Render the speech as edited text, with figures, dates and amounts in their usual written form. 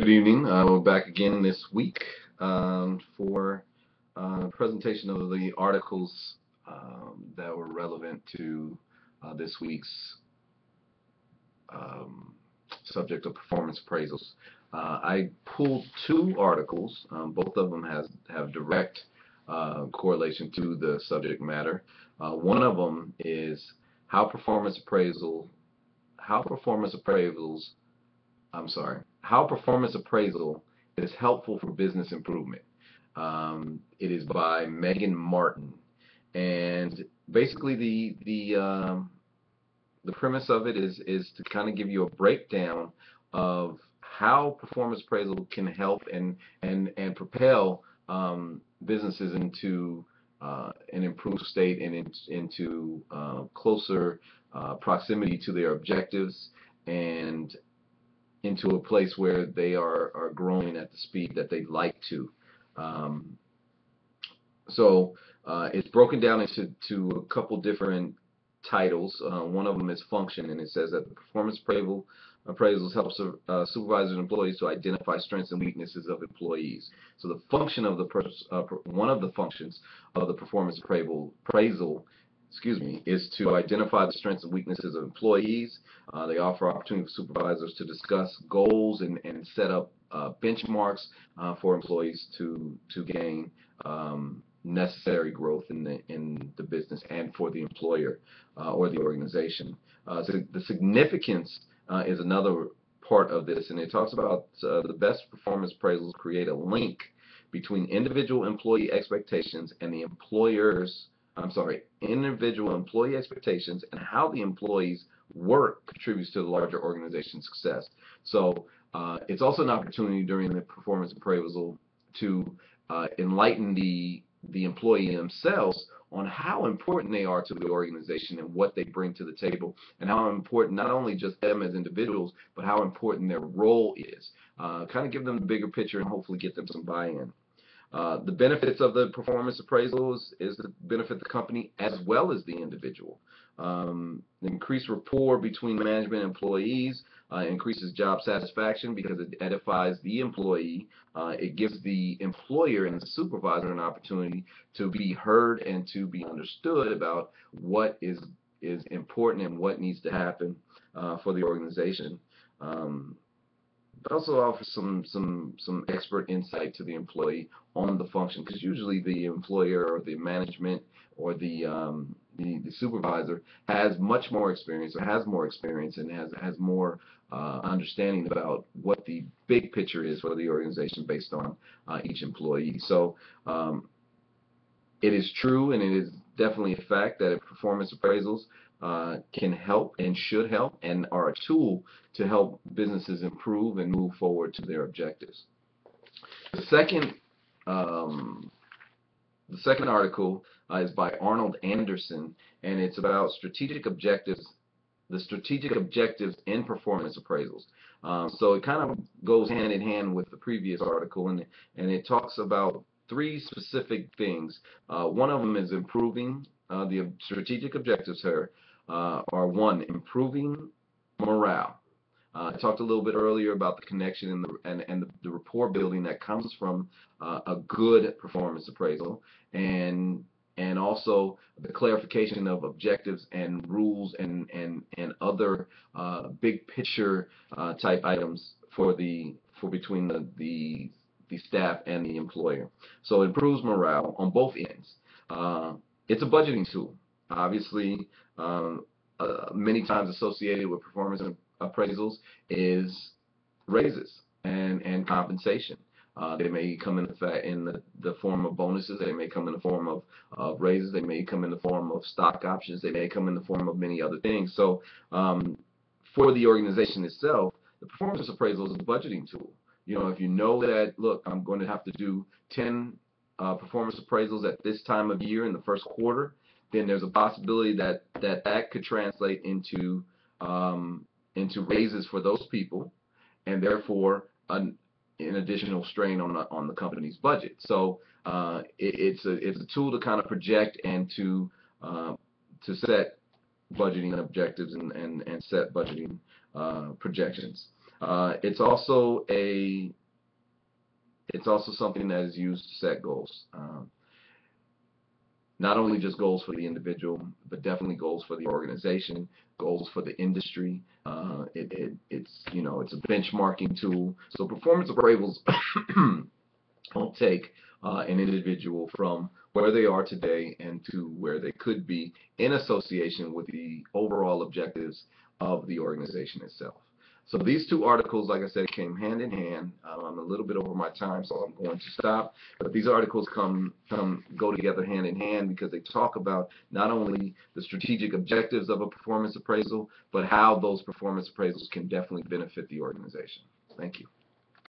Good evening. We're back again this week for presentation of the articles that were relevant to this week's subject of performance appraisals. I pulled two articles. Both of them have direct correlation to the subject matter. One of them is how performance appraisal is helpful for business improvement. It is by Megan Martin, and basically the premise of it is to kind of give you a breakdown of how performance appraisal can help and propel businesses into an improved state and into closer proximity to their objectives and into a place where they are growing at the speed that they'd like to. So it's broken down into a couple different titles. One of them is function, and it says that the performance appraisals help supervisors and employees to identify strengths and weaknesses of employees. So the function of one of the functions of the performance appraisal is to identify the strengths and weaknesses of employees. They offer opportunity for supervisors to discuss goals and set up benchmarks for employees to gain necessary growth in the business and for the employer or the organization. So the significance is another part of this, and it talks about the best performance appraisals create a link between individual employee expectations and the individual employee expectations and how the employee's work contributes to the larger organization's success. So it's also an opportunity during the performance appraisal to enlighten the employee themselves on how important they are to the organization and what they bring to the table, and how important not only just them as individuals, but how important their role is. Kind of give them the bigger picture and hopefully get them some buy-in. The benefits of the performance appraisals is to benefit the company as well as the individual. Increased rapport between management and employees increases job satisfaction because it edifies the employee. It gives the employer and the supervisor an opportunity to be heard and to be understood about what is important and what needs to happen for the organization. But also offers some expert insight to the employee on the function, because usually the employer or the management or the supervisor has much more experience, or has more experience, and has more understanding about what the big picture is for the organization based on each employee. So it is true, and it is definitely a fact that performance appraisals can help and should help and are a tool to help businesses improve and move forward to their objectives. The second article is by Arnold Anderson, and it's about the strategic objectives in performance appraisals. So it kind of goes hand in hand with the previous article, and it talks about three specific things. One of them is improving. The strategic objectives here are: one, improving morale. I talked a little bit earlier about the connection and the rapport building that comes from a good performance appraisal, and also the clarification of objectives and rules and other big picture type items for between the staff and the employer. So it improves morale on both ends. It's a budgeting tool, obviously. Many times associated with performance appraisals is raises and compensation. They may come in the form of bonuses. They may come in the form of raises. They may come in the form of stock options. They may come in the form of many other things. So for the organization itself, the performance appraisal is a budgeting tool. You know, if you know that, look, I'm going to have to do 10 performance appraisals at this time of year in the first quarter, then there's a possibility that could translate into raises for those people, and therefore an additional strain on the company's budget. So it's a tool to kind of project and to set budgeting objectives and set budgeting projections. It's also something that is used to set goals. Not only just goals for the individual, but definitely goals for the organization, goals for the industry. It's a benchmarking tool. So performance appraisals don't take an individual from where they are today and to where they could be in association with the overall objectives of the organization itself. So these two articles, like I said, came hand in hand. I'm a little bit over my time, so I'm going to stop. But these articles go together hand in hand because they talk about not only the strategic objectives of a performance appraisal, but how those performance appraisals can definitely benefit the organization. Thank you.